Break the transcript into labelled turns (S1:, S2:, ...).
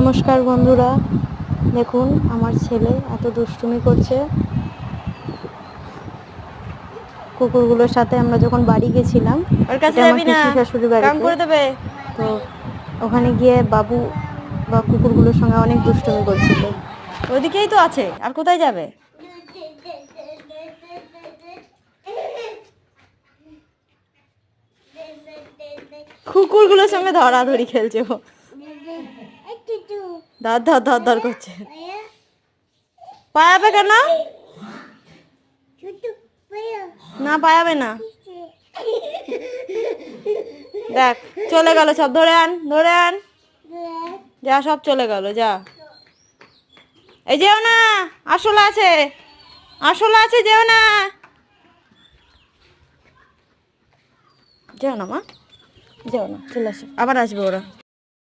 S1: নমস্কার বন্ধুরা, দেখুন আমার ছেলে এত দুষ্টুমি করছে। কুকুরগুলোর সাথে আমরা যখন বাড়ি গেছিলাম,
S2: ওর কাছে
S1: এটা আমার
S2: যাবি না,
S1: পিসি শাশুড়ি
S2: কাম
S1: বাড়িতে,
S2: করে দেবে।
S1: তো ওখানে গিয়ে বাবু বা কুকুরগুলোর সঙ্গে অনেক দুষ্টুমি করছিল।
S2: ওদিকেই তো আছে, আর কোথায় যাবে? কুকুরগুলোর সঙ্গে ধরাধরি খেলছে ও। ধর ধর ধর ধর করছে। পায়াবে কেন? না পায়াবে না। দেখ চলে গেল সব, ধরে আন ধরে আন। যা সব চলে গেল, যা। এই যেও না, আসলে আছে, আসলে আছে, যেও না, যেও না মা, যেও না, চলে আসো, আবার আসবে ওরা।